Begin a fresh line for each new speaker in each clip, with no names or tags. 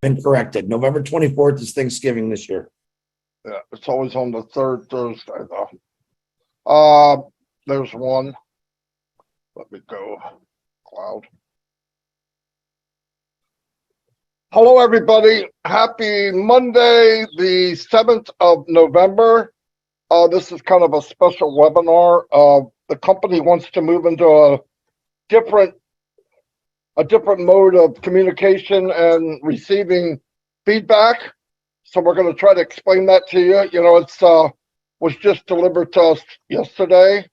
Been corrected. November 24th is Thanksgiving this year.
Yeah, it's always on the third Thursday though. There's one. Let me go. Cloud. Hello, everybody. Happy Monday, the 7th of November. This is kind of a special webinar. The company wants to move into a different mode of communication and receiving feedback. So we're going to try to explain that to you. You know, it's was just delivered to us yesterday.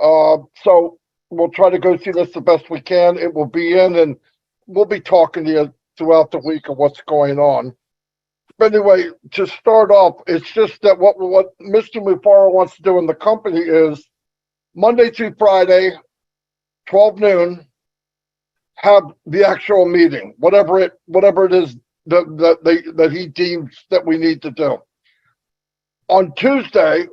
So we'll try to go through this the best we can. It will be in, and we'll be talking to you throughout the week of what's going on. But anyway, to start off, it's just that what Mr. Mufara wants to do in the company is Monday through Friday, 12 noon, have the actual meeting, whatever it is that he deems that we need to do. On Tuesday,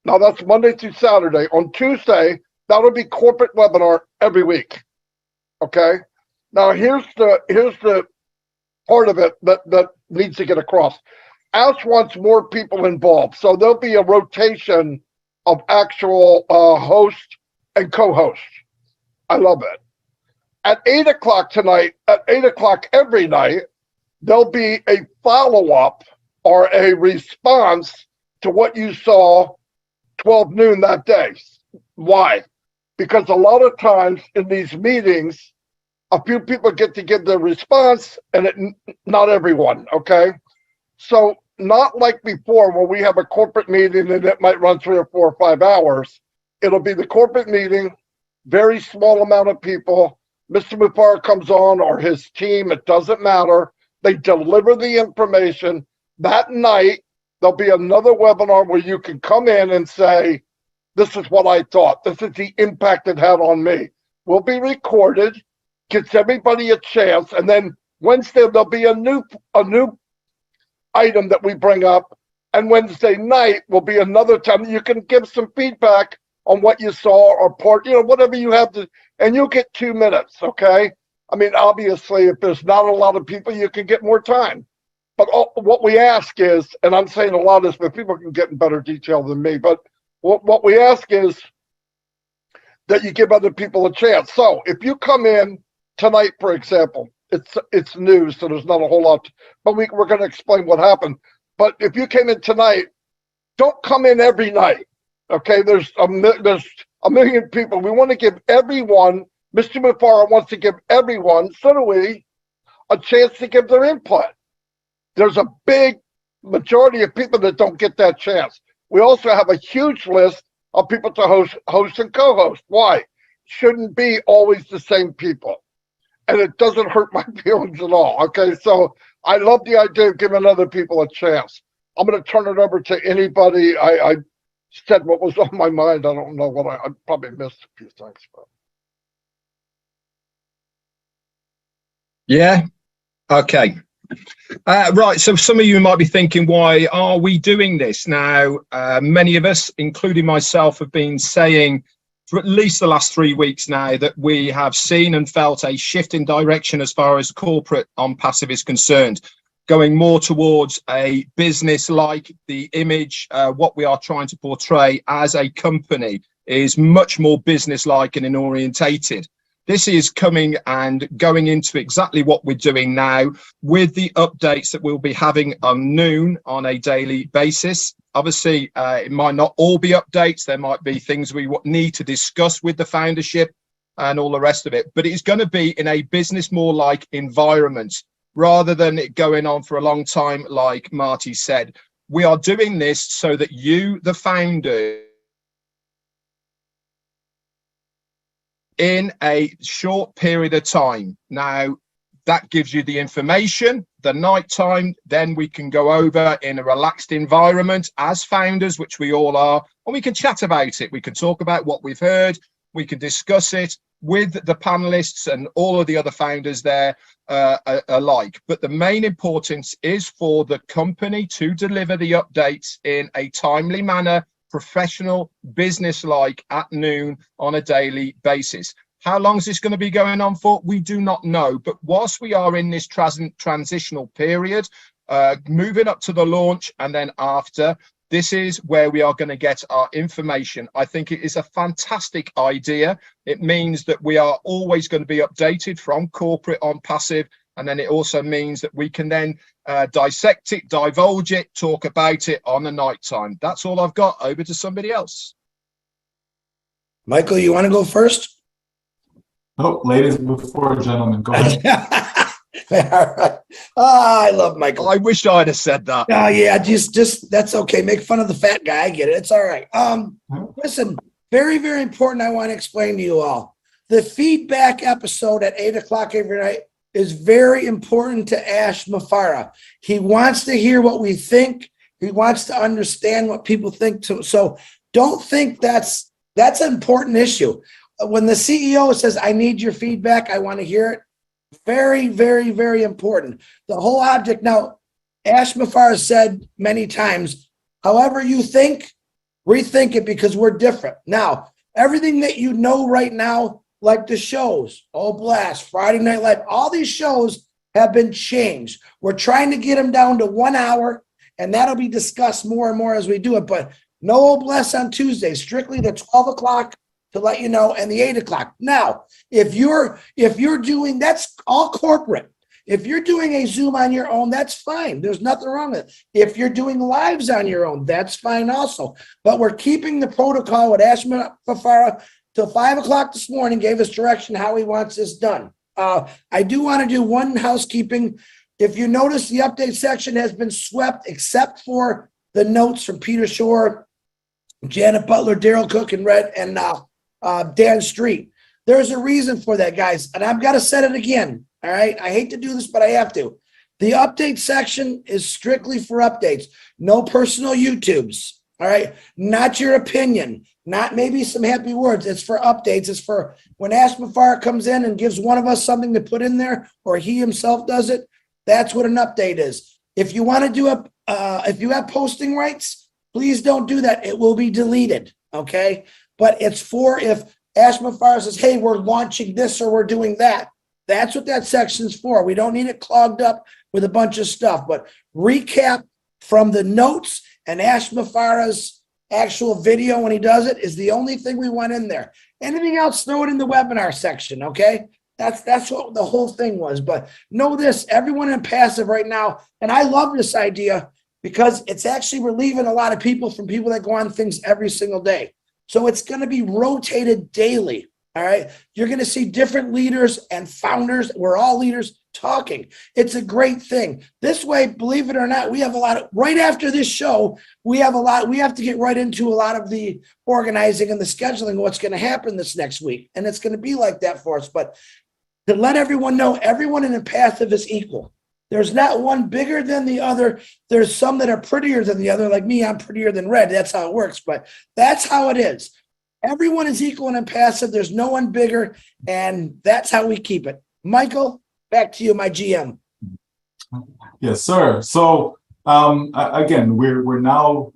now that's Monday through Saturday. On Tuesday, that'll be corporate webinar every week. Okay. Now here's the part of it that needs to get across. Ash wants more people involved, so there'll be a rotation of actual host and co-host. I love it. At 8 o'clock tonight, at 8 o'clock every night, there'll be a follow-up or a response to what you saw 12 noon that day. Why? Because a lot of times in these meetings, a few people get to give their response and not everyone, okay? So not like before where we have a corporate meeting and it might run 3 or 4 or 5 hours. It'll be the corporate meeting, very small amount of people. Mr. Mufara comes on or his team, it doesn't matter. They deliver the information. That night, there'll be another webinar where you can come in and say, this is what I thought. This is the impact it had on me. Will be recorded, gives everybody a chance. And then Wednesday, there'll be a new item that we bring up. And Wednesday night will be another time you can give some feedback on what you saw or part, you know, whatever you have to, and you'll get 2 minutes, okay? I mean, obviously, if there's not a lot of people, you can get more time. But what we ask is, and I'm saying a lot of this, but people can get in better detail than me, but what we ask is that you give other people a chance. So if you come in tonight, for example, it's news, so there's not a whole lot, but we're going to explain what happened. But if you came in tonight, don't come in every night. Okay, there's a million people. We want to give everyone, Mr. Mufara wants to give everyone, so do we, a chance to give their input. There's a big majority of people that don't get that chance. We also have a huge list of people to host and co-host. Why? Shouldn't be always the same people. And it doesn't hurt my feelings at all. Okay, so I love the idea of giving other people a chance. I'm going to turn it over to anybody. I said what was on my mind. I don't know what I probably missed a few things. But.
Yeah. Okay. Right. So some of you might be thinking, why are we doing this now? Many of us, including myself, have been saying for at least the last 3 weeks now that we have seen and felt a shift in direction as far as corporate Onpassive is concerned. Going more towards a business, like the image, what we are trying to portray as a company is much more business-like and orientated. This is coming and going into exactly what we're doing now with the updates that we'll be having on noon on a daily basis. Obviously, it might not all be updates. There might be things we need to discuss with the foundership and all the rest of it, but it's going to be in a business more like environment. Rather than it going on for a long time, like Marty said. We are doing this so that you, the founder, in a short period of time. Now, that gives you the information, the night time, then we can go over in a relaxed environment as founders, which we all are, and we can chat about it. We can talk about what we've heard. We can discuss it with the panelists and all of the other founders there alike. But the main importance is for the company to deliver the updates in a timely manner, professional, business-like at noon on a daily basis. How long is this going to be going on for? We do not know. But whilst we are in this transitional period, moving up to the launch and then after, this is where we are going to get our information. I think it is a fantastic idea. It means that we are always going to be updated from corporate Onpassive. And then it also means that we can then dissect it, divulge it, talk about it on the night time. That's all I've got. Over to somebody else.
Michael, you want to go first?
Oh, ladies before gentlemen, go ahead.
All right. Oh, I love Michael.
I wish I'd have said that.
Oh yeah, just that's okay. Make fun of the fat guy. I get it. It's all right. Listen, very, very important. I want to explain to you all. The feedback episode at 8 o'clock every night is very important to Ash Mafara. He wants to hear what we think. He wants to understand what people think too. So don't think that's an important issue. When the CEO says, I need your feedback, I want to hear it. Very, very, very important. The whole object. Now, Ash Mafar said many times, however you think, rethink it because we're different. Now, everything that you know right now, like the shows, Oh Blast, Friday Night Live, all these shows have been changed. We're trying to get them down to 1 hour, and that'll be discussed more and more as we do it. But no Oh Blast on Tuesday, strictly the 12 o'clock to let you know, and the 8 o'clock. Now, if you're doing, that's all corporate. If you're doing a Zoom on your own, that's fine. There's nothing wrong with it. If you're doing lives on your own, that's fine also. But we're keeping the protocol with Ash Mafara till 5 o'clock this morning, gave us direction how he wants this done. I do want to do one housekeeping. If you notice, the update section has been swept except for the notes from Peter Shore, Janet Butler, Daryl Cook, and Dan Street. There's a reason for that, guys, and I've got to set it again. All right, I hate to do this, but I have to. The update section is strictly for updates. No personal YouTubes. All right, not your opinion, not maybe some happy words. It's for updates. It's for when Ash Mafar comes in and gives one of us something to put in there, or he himself does it. That's what an update is. If you want to do if you have posting rights, please don't do that. It will be deleted. Okay. But it's for if Ash Mafar says, hey, we're launching this or we're doing that. That's what that section's for. We don't need it clogged up with a bunch of stuff. But recap from the notes and Ash Mafara's actual video when he does it is the only thing we want in there. Anything else, throw it in the webinar section, okay? That's what the whole thing was. But know this, everyone in passive right now, and I love this idea because it's actually relieving a lot of people from people that go on things every single day. So it's going to be rotated daily, all right? You're going to see different leaders and founders. We're all leaders talking. It's a great thing. This way, believe it or not, we have a lot of, right after this show, we have to get right into a lot of the organizing and the scheduling of what's going to happen this next week. And it's going to be like that for us. But to let everyone know, everyone in the passive is equal. There's not one bigger than the other. There's some that are prettier than the other. Like me, I'm prettier than red. That's how it works. But that's how it is. Everyone is equal and passive. There's no one bigger. And that's how we keep it. Michael, back to you, my GM.
Yes, sir. So again, we're now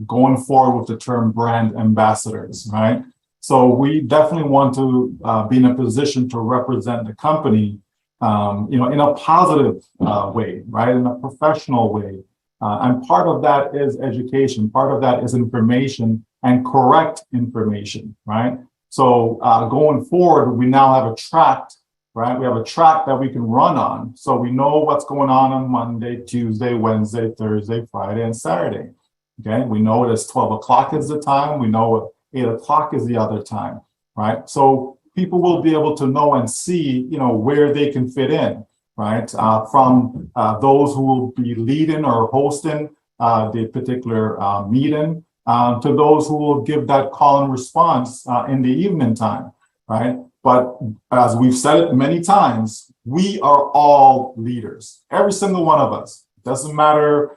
going forward with the term brand ambassadors, right? So we definitely want to be in a position to represent the company in a positive way, right? In a professional way. And part of that is education. Part of that is information and correct information, right? So going forward, we now have a track, right? We have a track that we can run on. So we know what's going on Monday, Tuesday, Wednesday, Thursday, Friday, and Saturday. Okay. We know that 12 o'clock is the time. We know 8 o'clock is the other time, right? So people will be able to know and see, where they can fit in, right? From those who will be leading or hosting the particular meeting to those who will give that call and response in the evening time, right? But as we've said it many times, we are all leaders, every single one of us. Doesn't matter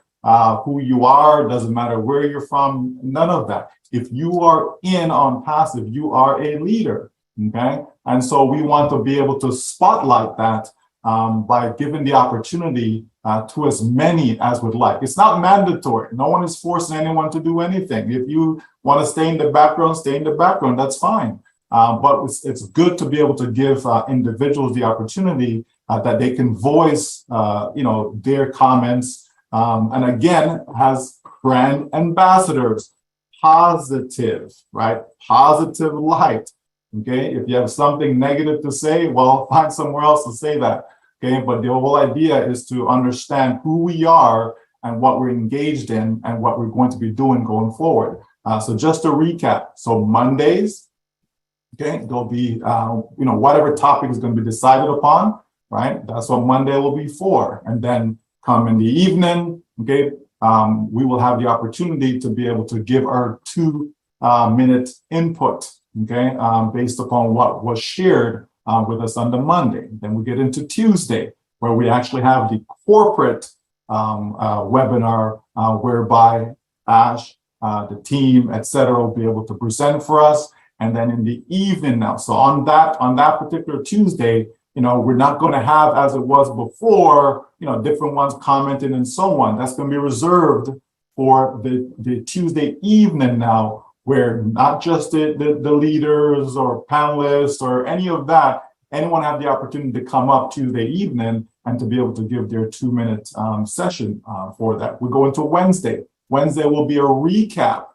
who you are, doesn't matter where you're from, none of that. If you are in Onpassive, you are a leader. Okay, and so we want to be able to spotlight that by giving the opportunity to as many as would like. It's not mandatory. No one is forcing anyone to do anything. If you want to stay in the background, stay in the background. That's fine. But it's good to be able to give individuals the opportunity that they can voice, their comments. And again, as brand ambassadors, positive, right? Positive light. Okay. If you have something negative to say, well, find somewhere else to say that. Okay. But the whole idea is to understand who we are and what we're engaged in and what we're going to be doing going forward. So just to recap, so Mondays, okay, there'll be, whatever topic is going to be decided upon, right? That's what Monday will be for. And then come in the evening, okay, we will have the opportunity to be able to give our 2-minute input, okay, based upon what was shared with us on the Monday. Then we get into Tuesday, where we actually have the corporate webinar whereby Ash, the team, etc., will be able to present for us. And then in the evening now, so on that particular Tuesday, we're not going to have, as it was before, different ones commenting and so on. That's going to be reserved for the Tuesday evening now, where not just the leaders or panelists or any of that, anyone have the opportunity to come up Tuesday evening and to be able to give their 2-minute session for that. We go into Wednesday. Wednesday will be a recap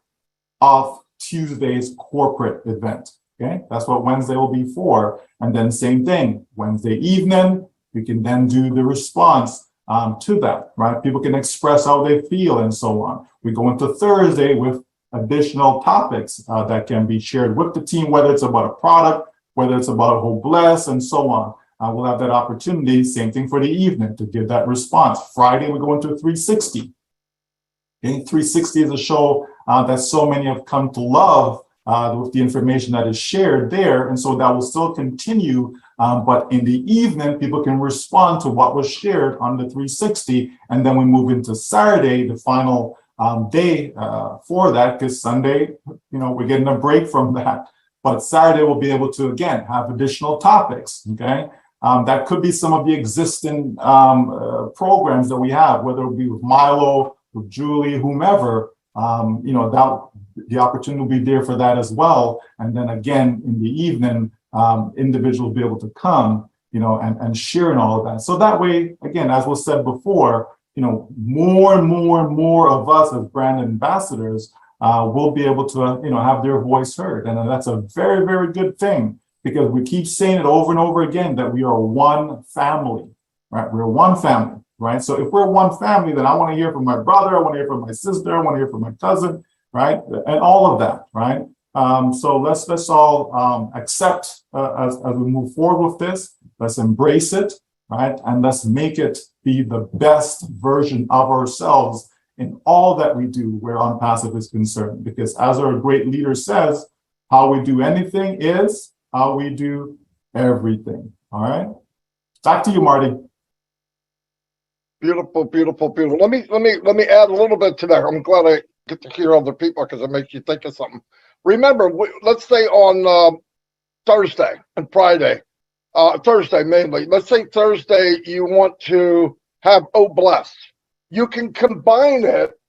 of Tuesday's corporate event. Okay, that's what Wednesday will be for. And then same thing, Wednesday evening, we can then do the response to that, right? People can express how they feel and so on. We go into Thursday with additional topics that can be shared with the team, whether it's about a product, whether it's about a whole bless and so on. We'll have that opportunity, same thing for the evening, to give that response. Friday, we go into 360. Okay, 360 is a show that so many have come to love with the information that is shared there. And so that will still continue. But in the evening, people can respond to what was shared on the 360. And then we move into Saturday, the final day for that, because Sunday, we're getting a break from that. But Saturday, we'll be able to, again, have additional topics, okay? That could be some of the existing programs that we have, whether it be with Milo, with Julie, whomever, that the opportunity will be there for that as well. And then again, in the evening, individuals will be able to come, and share and all of that. So that way, again, as was said before, more and more and more of us as brand ambassadors will be able to, have their voice heard. And that's a very, very good thing, because we keep saying it over and over again that we are one family, right? We're one family. Right. So if we're one family, then I want to hear from my brother. I want to hear from my sister. I want to hear from my cousin. Right. And all of that. Right. So let's all accept as we move forward with this. Let's embrace it. Right. And let's make it be the best version of ourselves in all that we do where Onpassive is concerned. Because as our great leader says, how we do anything is how we do everything. All right. Back to you, Marty.
Beautiful, beautiful, beautiful. Let me add a little bit to that. I'm glad I get to hear other people, because it makes you think of something. Remember, let's say on Thursday and Friday, Thursday mainly. Let's say Thursday you want to have Oh Bless. You can combine it.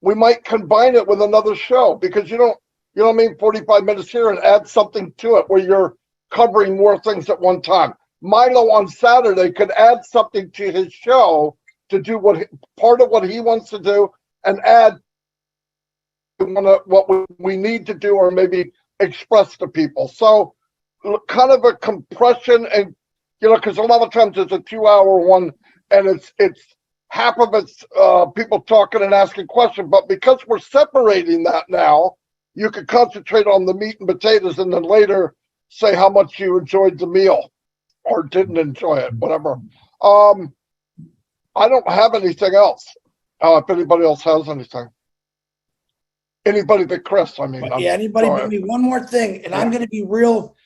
We might combine it with another show, because you know what I mean, 45 minutes here, and add something to it where you're covering more things at one time. Milo on Saturday could add something to his show to do part of what he wants to do, and add what we need to do, or maybe express to people. So kind of a compression, and because a lot of times it's a 2-hour one, and it's half of it's people talking and asking questions. But because we're separating that now, you can concentrate on the meat and potatoes, and then later say how much you enjoyed the meal or didn't enjoy it, whatever. I don't have anything else. If anybody else has anything. Anybody but Chris, I mean.
Yeah, anybody but me. One more thing, and I'm going to be real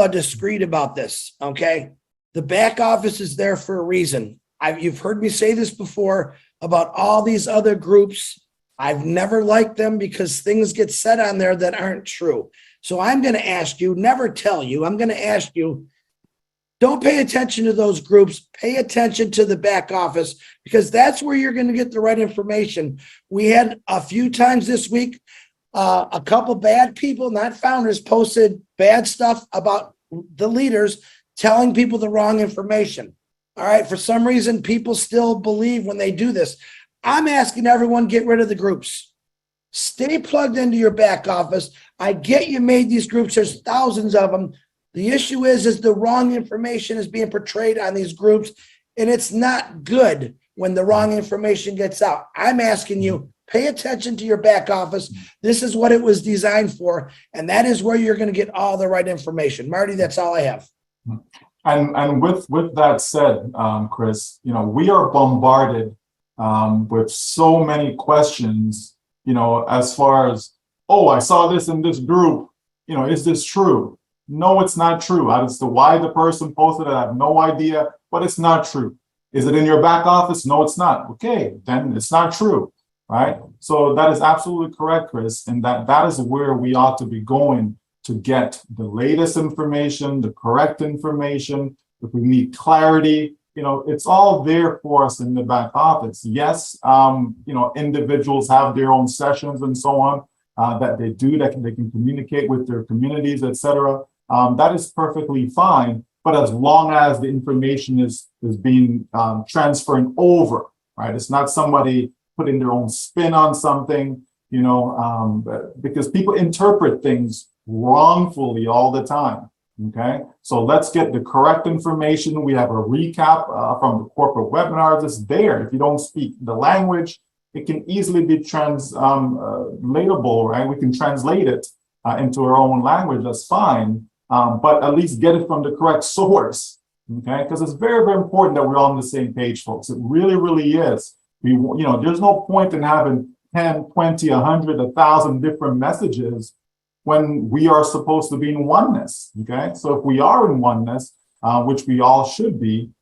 discreet about this, okay? The back office is there for a reason. You've heard me say this before about all these other groups. I've never liked them because things get said on there that aren't true. So I'm going to ask you, never tell you, I'm going to ask you, don't pay attention to those groups. Pay attention to the back office, because that's where you're going to get the right information. We had a few times this week A couple bad people, not founders, posted bad stuff about the leaders telling people the wrong information. All right. For some reason, people still believe when they do this. I'm asking everyone, get rid of the groups. Stay plugged into your back office. I get you made these groups. There's thousands of them. The issue is the wrong information is being portrayed on these groups, and it's not good when the wrong information gets out. I'm asking you, pay attention to your back office. This is what it was designed for, and that is where you're going to get all the right information. Marty, that's all I have.
And with that said, Chris, we are bombarded with so many questions, as far as, oh, I saw this in this group, is this true? No, it's not true. As to why the person posted it, I have no idea, but it's not true. Is it in your back office? No, it's not. Okay, then it's not true, right? So that is absolutely correct, Chris, and that is where we ought to be going to get the latest information, the correct information. If we need clarity, it's all there for us in the back office. Yes, individuals have their own sessions and so on that they do, that they can communicate with their communities, etc. That is perfectly fine. But as long as the information is being transferred over, right? It's not somebody putting their own spin on something, because people interpret things wrongfully all the time. Okay, so let's get the correct information. We have a recap from the corporate webinars. It's there. If you don't speak the language, it can easily be translatable, right? We can translate it into our own language. That's fine, but at least get it from the correct source. Okay, because it's very, very important that we're all on the same page, folks. It really, really is. There's no point in having 10, 20, 100, 1,000 different messages when we are supposed to be in oneness, okay? So if we are in oneness, which we all should be,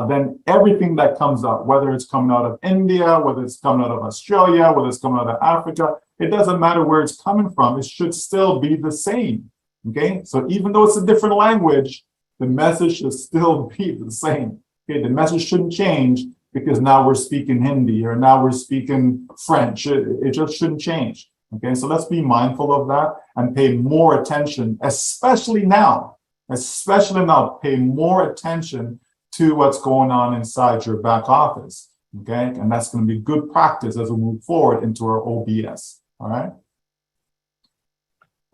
then everything that comes out, whether it's coming out of India, whether it's coming out of Australia, whether it's coming out of Africa, it doesn't matter where it's coming from, it should still be the same, okay? So even though it's a different language, the message should still be the same, okay? The message shouldn't change because now we're speaking Hindi or now we're speaking French. It just shouldn't change. Okay, so let's be mindful of that and pay more attention, especially now, pay more attention to what's going on inside your back office. Okay, and that's going to be good practice as we move forward into our OBS. All right.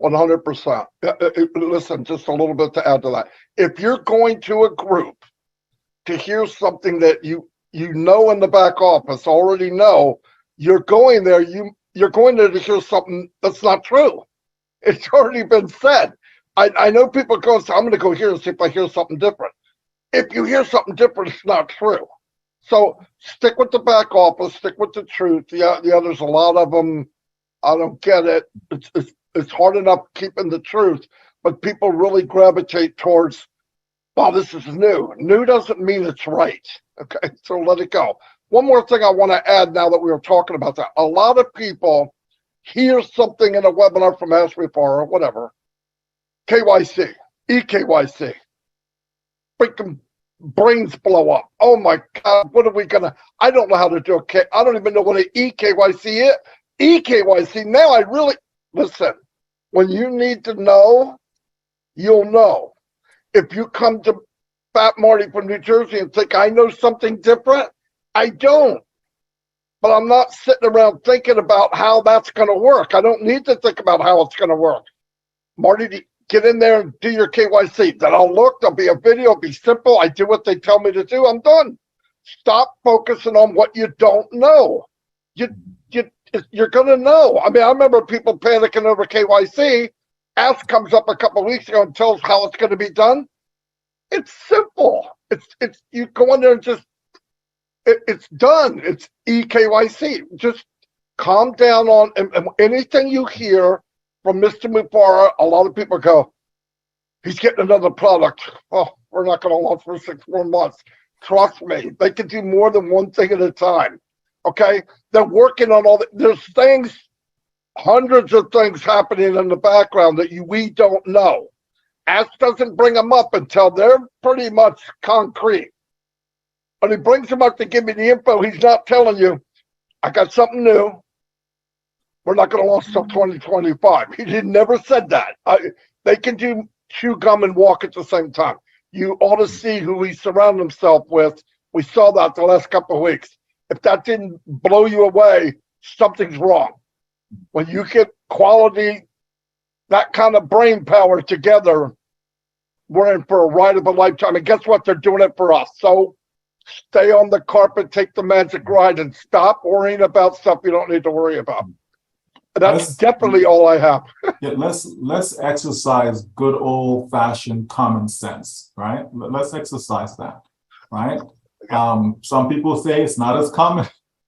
100%. Listen, just a little bit to add to that. If you're going to a group to hear something that you know in the back office, already know, you're going there, you're going there to hear something that's not true. It's already been said. I know people go, so I'm going to go here and see if I hear something different. If you hear something different, it's not true. So stick with the back office, stick with the truth. Yeah, there's a lot of them. I don't get it. It's hard enough keeping the truth, but people really gravitate towards, wow, this is new. New doesn't mean it's right. Okay, so let it go. One more thing I want to add now that we were talking about that. A lot of people hear something in a webinar from ASREPAR or whatever, KYC, EKYC, freaking brains blow up. Oh my God, what are we going to, I don't know how to do a I don't even know what an EKYC is. EKYC, now I really, listen, when you need to know, you'll know. If you come to Fat Marty from New Jersey and think I know something different, I don't, but I'm not sitting around thinking about how that's going to work. I don't need to think about how it's going to work. Marty, get in there and do your KYC. Then I'll look, there'll be a video, it'll be simple. I do what they tell me to do, I'm done. Stop focusing on what you don't know. You're going to know. I mean, I remember people panicking over KYC. Ask comes up a couple of weeks ago and tells how it's going to be done. It's simple. It's you go in there and just, it's done. It's EKYC. Just calm down on and anything you hear from Mr. Mufara. A lot of people go, he's getting another product. Oh, we're not going to launch for 6 more months. Trust me, they can do more than one thing at a time. Okay, they're working on all there's things, hundreds of things happening in the background that we don't know. Ask doesn't bring them up until they're pretty much concrete. When he brings them up to give me the info, he's not telling you, I got something new. we're not going to launch till 2025. He never said that. They can chew gum and walk at the same time. You ought to see who he surrounded himself with. We saw that the last couple of weeks. If that didn't blow you away, something's wrong. When you get quality, that kind of brain power together, we're in for a ride of a lifetime. And guess what? They're doing it for us. So stay on the carpet, take the magic ride, and stop worrying about stuff you don't need to worry about. That's definitely all I have.
Yeah, let's exercise good old-fashioned common sense, right? Let's exercise that, right? Some people say it's not as common.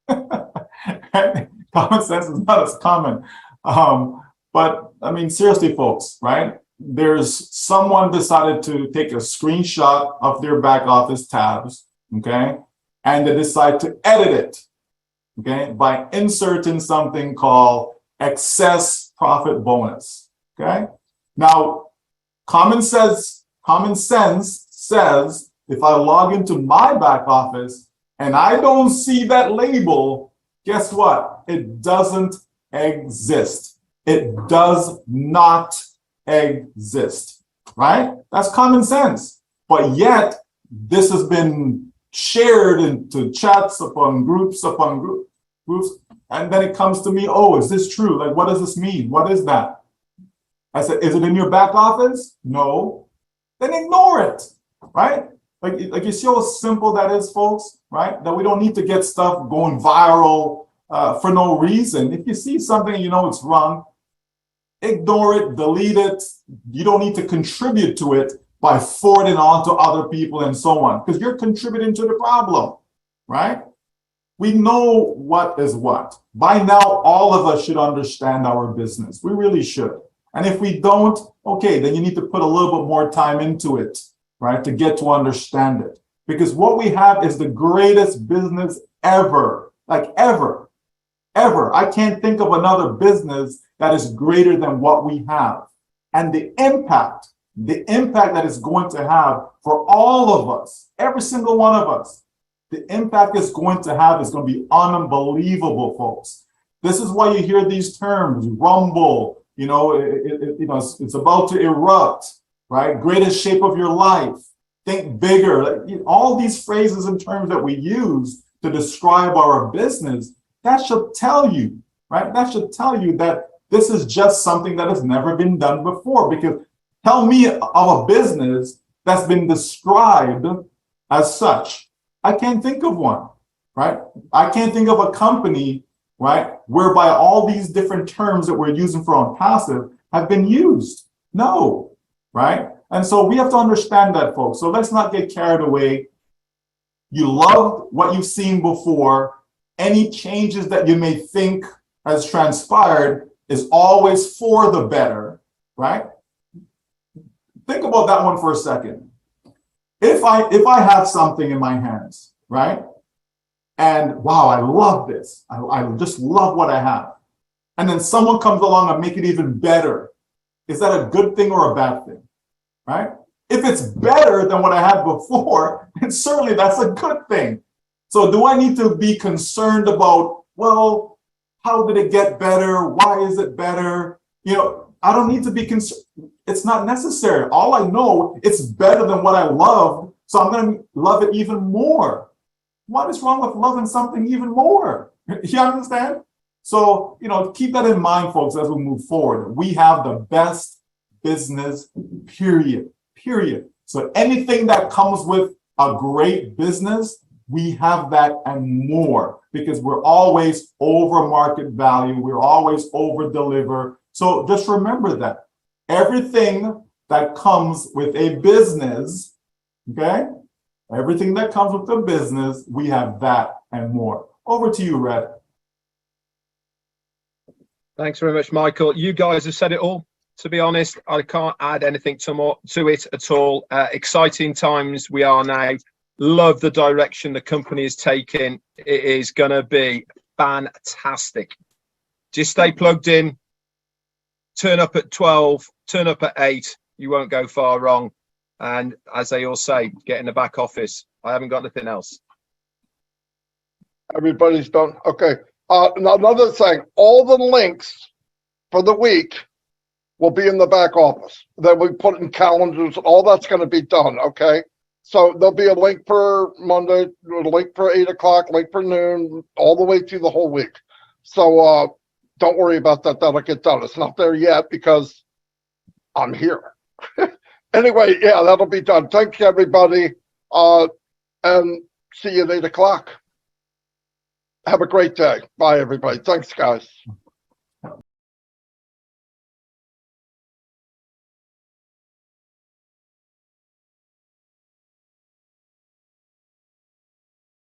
Common sense is not as common. But I mean, seriously, folks, right? There's someone decided to take a screenshot of their back office tabs, okay? And they decide to edit it, okay? By inserting something called excess profit bonus, okay? Now, common sense says if I log into my back office and I don't see that label, guess what? It doesn't exist. It does not exist, right? That's common sense. But yet, this has been shared into chats upon groups, and then it comes to me, oh, is this true? Like, what does this mean? What is that? I said, is it in your back office? No. Then ignore it, right? Like you see how simple that is, folks, right? That we don't need to get stuff going viral for no reason. If you see something and you know it's wrong, ignore it, delete it. You don't need to contribute to it by forwarding on to other people and so on, because you're contributing to the problem, right? We know what is what. By now, all of us should understand our business. We really should. And if we don't, okay, then you need to put a little bit more time into it, right, to get to understand it. Because what we have is the greatest business ever, like ever. I can't think of another business that is greater than what we have. And the impact that it's going to have for all of us, every single one of us, the impact it's going to have is going to be unbelievable, folks. This is why you hear these terms, rumble, it's about to erupt, right? Greatest shape of your life, think bigger. All these phrases and terms that we use to describe our business, that should tell you, right? That should tell you that this is just something that has never been done before. Because tell me of a business that's been described as such. I can't think of one, right? I can't think of a company, right, whereby all these different terms that we're using for Onpassive have been used. No, right? And so we have to understand that, folks. So let's not get carried away. You love what you've seen before. Any changes that you may think has transpired is always for the better, right? Think about that one for a second. If I have something in my hands, right? And wow, I love this. I just love what I have. And then someone comes along and make it even better. Is that a good thing or a bad thing, right? If it's better than what I had before, then certainly that's a good thing. So do I need to be concerned about, well, how did it get better? Why is it better? I don't need to be concerned. It's not necessary. All I know, it's better than what I loved, so I'm going to love it even more. What is wrong with loving something even more? You understand? So, keep that in mind, folks, as we move forward. We have the best business, period. So anything that comes with a great business, we have that and more, because we're always over market value. We're always over deliver. So just remember that everything that comes with a business, okay? Everything that comes with a business, we have that and more. Over to you, Red.
Thanks very much, Michael. You guys have said it all. To be honest, I can't add anything to it at all. Exciting times we are now. Love the direction the company is taking. It is going to be fantastic. Just stay plugged in. Turn up at 12, turn up at 8. You won't go far wrong. And as they all say, get in the back office. I haven't got anything else.
Everybody's done. Okay. Another thing, all the links for the week will be in the back office. That we put in calendars, all that's going to be done, okay? So there'll be a link for Monday, a link for 8 o'clock, link for noon, all the way through the whole week. So don't worry about that. That'll get done. It's not there yet because I'm here. Anyway, yeah, that'll be done. Thanks, everybody. And see you at 8 o'clock. Have a great day. Bye, everybody. Thanks, guys.